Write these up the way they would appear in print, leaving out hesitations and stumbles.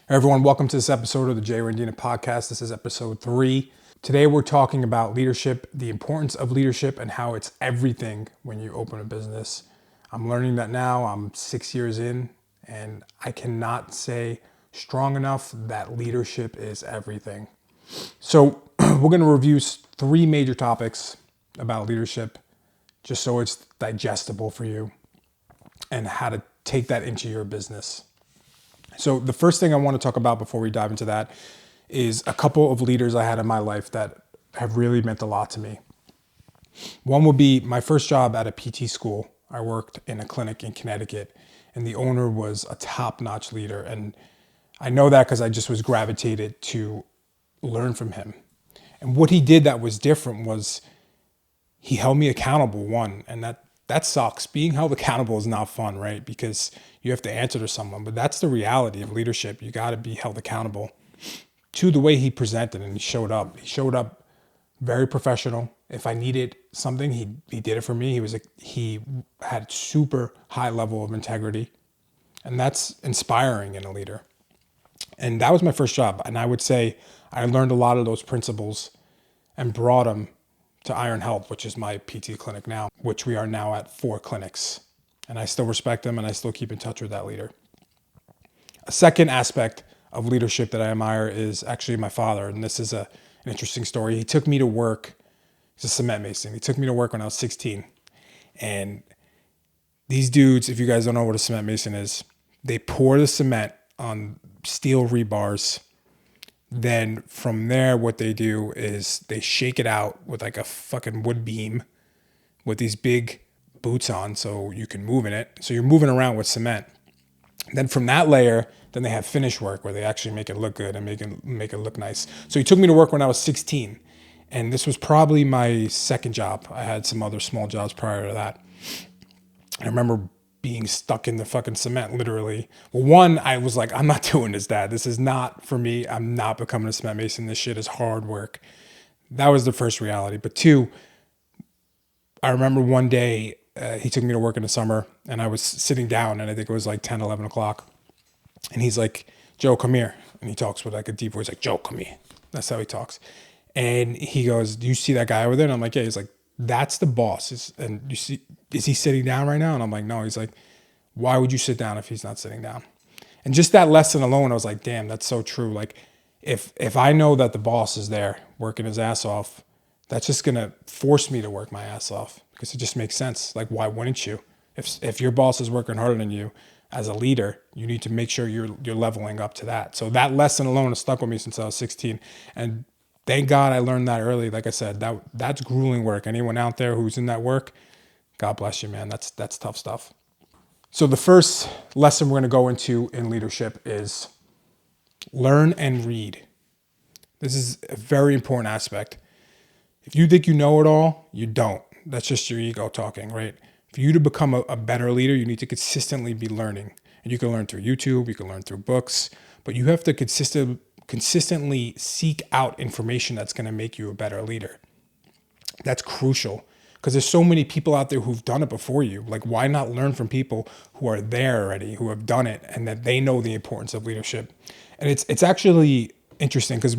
Hey everyone, welcome to this episode of the J RENDINA Podcast. This is episode 3. Today we're talking about leadership, the importance of leadership, and how it's everything when you open a business. I'm learning that now. I'm 6 years in, and I cannot say strong enough that leadership is everything. So we're going to review 3 major topics about leadership, just so it's digestible for you, and how to take that into your business. So the first thing I want to talk about before we dive into that is a couple of leaders I had in my life that have really meant a lot to me. One would be my first job at a PT school. I worked in a clinic in Connecticut, and the owner was a top-notch leader. And I know that because I just was gravitated to learn from him. And what he did that was different was he held me accountable, one, and that sucks. Being held accountable is not fun, right? Because you have to answer to someone, but that's the reality of leadership. You got to be held accountable. To the way he presented and he showed up. He showed up very professional. If I needed something, he did it for me. He had super high level of integrity, and that's inspiring in a leader. And that was my first job, and I would say I learned a lot of those principles and brought them to Iron Health, which is my PT clinic now, which we are now at 4 clinics. And I still respect them and I still keep in touch with that leader. A second aspect of leadership that I admire is actually my father. And this is an interesting story. He took me to work. He's a cement mason. He took me to work when I was 16. And these dudes, if you guys don't know what a cement mason is, they pour the cement on steel rebars. Then from there, what they do is they shake it out with like a fucking wood beam with these big boots on so you can move in it. So you're moving around with cement. Then from that layer, then they have finish work where they actually make it look good and make it look nice. So he took me to work when I was 16. And this was probably my second job. I had some other small jobs prior to that. I remember being stuck in the fucking cement, literally. Well, one, I was like, I'm not doing this, Dad. This is not for me. I'm not becoming a cement mason. This shit is hard work. That was the first reality. But two, I remember one day he took me to work in the summer and I was sitting down and I think it was like 10, 11 o'clock. And he's like, Joe, come here. And he talks with like a deep voice, like, Joe, come here. That's how he talks. And he goes, do you see that guy over there? And I'm like, yeah. He's like, that's the boss. And you see, is he sitting down right now? And I'm like, no. He's like, why would you sit down if he's not sitting down? And just that lesson alone, I was like, damn, that's so true. Like if I know that the boss is there working his ass off, that's just going to force me to work my ass off because it just makes sense. Like, why wouldn't you? If your boss is working harder than you as a leader, you need to make sure you're leveling up to that. So that lesson alone has stuck with me since I was 16. And thank God I learned that early. Like I said, that's grueling work. Anyone out there who's in that work, God bless you, man. That's tough stuff. So the first lesson we're going to go into in leadership is learn and read. This is a very important aspect. If you think you know it all, you don't. That's just your ego talking, right? For you to become a better leader, you need to consistently be learning. And you can learn through YouTube, you can learn through books, but you have to consistently seek out information that's going to make you a better leader. That's crucial because there's so many people out there who've done it before you. Like, why not learn from people who are there already, who have done it, and that they know the importance of leadership? And it's actually interesting because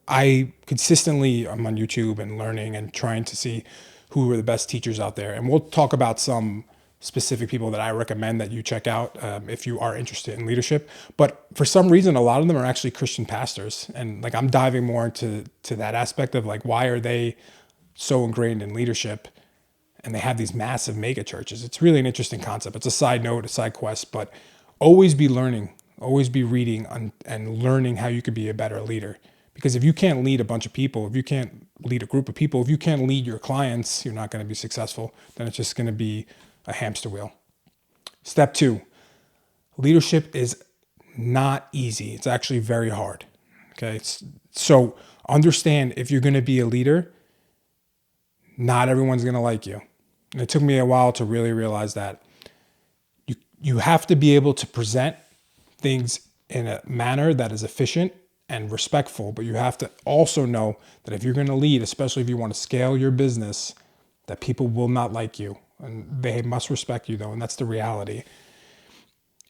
I consistently am on YouTube and learning and trying to see who are the best teachers out there. And we'll talk about some specific people that I recommend that you check out if you are interested in leadership. But for some reason, a lot of them are actually Christian pastors. And like I'm diving more into that aspect of like, why are they so ingrained in leadership? And they have these massive mega churches. It's really an interesting concept. It's a side note, a side quest, but always be learning, always be reading and learning how you could be a better leader. Because if you can't lead a bunch of people, if you can't lead a group of people, if you can't lead your clients, you're not going to be successful. Then it's just going to be a hamster wheel. Step 2, leadership is not easy. It's actually very hard. Okay. So understand if you're going to be a leader, not everyone's going to like you. And it took me a while to really realize that you have to be able to present things in a manner that is efficient and respectful, but you have to also know that if you're going to lead, especially if you want to scale your business, that people will not like you and they must respect you though. And that's the reality.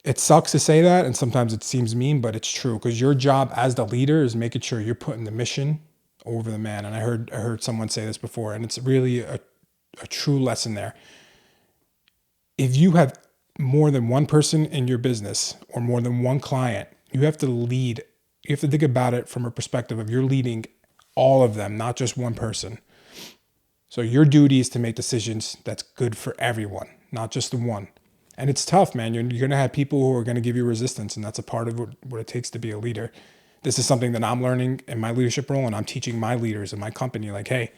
It sucks to say that, and sometimes it seems mean, but it's true, because your job as the leader is making sure you're putting the mission over the man. And I heard someone say this before, and it's really a true lesson there. If you have more than one person in your business or more than one client, you have to lead. You have to think about it from a perspective of you're leading all of them, not just one person. So your duty is to make decisions that's good for everyone, not just the one. And it's tough, man. You're going to have people who are going to give you resistance, and that's a part of what it takes to be a leader. This is something that I'm learning in my leadership role, and I'm teaching my leaders in my company, like, hey,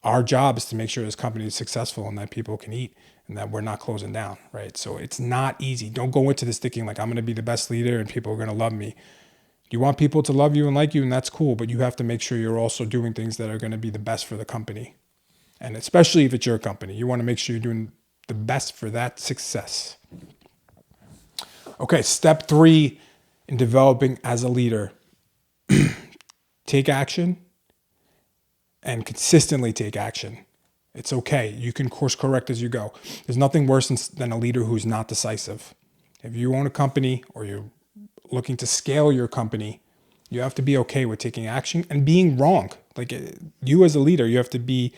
our job is to make sure this company is successful and that people can eat and that we're not closing down, right? So it's not easy. Don't go into this thinking like I'm going to be the best leader and people are going to love me. You want people to love you and like you, and that's cool, but you have to make sure you're also doing things that are going to be the best for the company. And especially if it's your company, you want to make sure you're doing the best for that success. Okay, step 3 in developing as a leader. Take action and consistently take action. It's okay. You can course correct as you go. There's nothing worse than a leader who's not decisive. If you own a company or you're looking to scale your company, you have to be okay with taking action and being wrong. Like, you as a leader, you have to be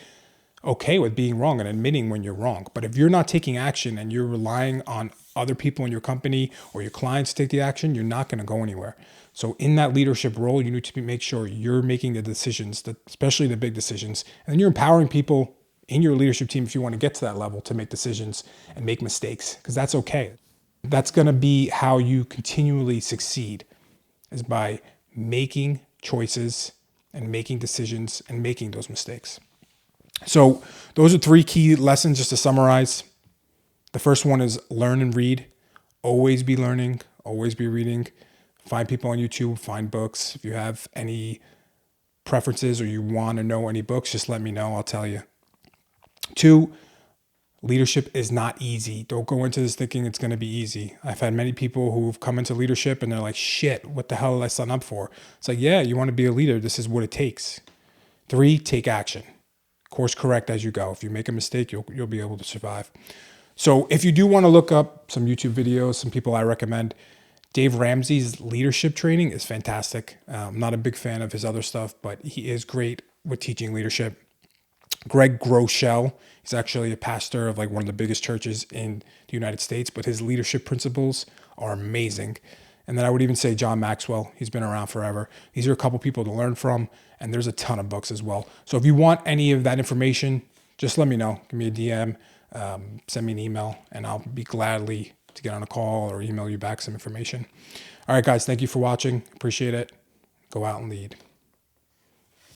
okay with being wrong and admitting when you're wrong. But if you're not taking action and you're relying on other people in your company or your clients to take the action, you're not going to go anywhere. So in that leadership role, you need to make sure you're making the decisions, especially the big decisions, and then you're empowering people in your leadership team, if you want to get to that level, to make decisions and make mistakes, because that's okay. That's going to be how you continually succeed, is by making choices and making decisions and making those mistakes. So those are 3 key lessons, just to summarize. The first one is learn and read. Always be learning, always be reading. Find people on YouTube, find books. If you have any preferences or you want to know any books, just let me know. I'll tell you. 2, leadership is not easy. Don't go into this thinking it's going to be easy. I've had many people who've come into leadership and they're like, shit, what the hell did I sign up for? It's like, yeah, you want to be a leader. This is what it takes. 3, take action. Course correct as you go. If you make a mistake, you'll be able to survive. So if you do want to look up some YouTube videos, some people I recommend, Dave Ramsey's leadership training is fantastic. I'm not a big fan of his other stuff, but he is great with teaching leadership. Greg Groeschel, he's actually a pastor of like one of the biggest churches in the United States, but his leadership principles are amazing. And then I would even say John Maxwell, he's been around forever. These are a couple people to learn from, and there's a ton of books as well. So if you want any of that information, just let me know. Give me a DM, send me an email, and I'll be gladly to get on a call or email you back some information. All right, guys, thank you for watching. Appreciate it. Go out and lead.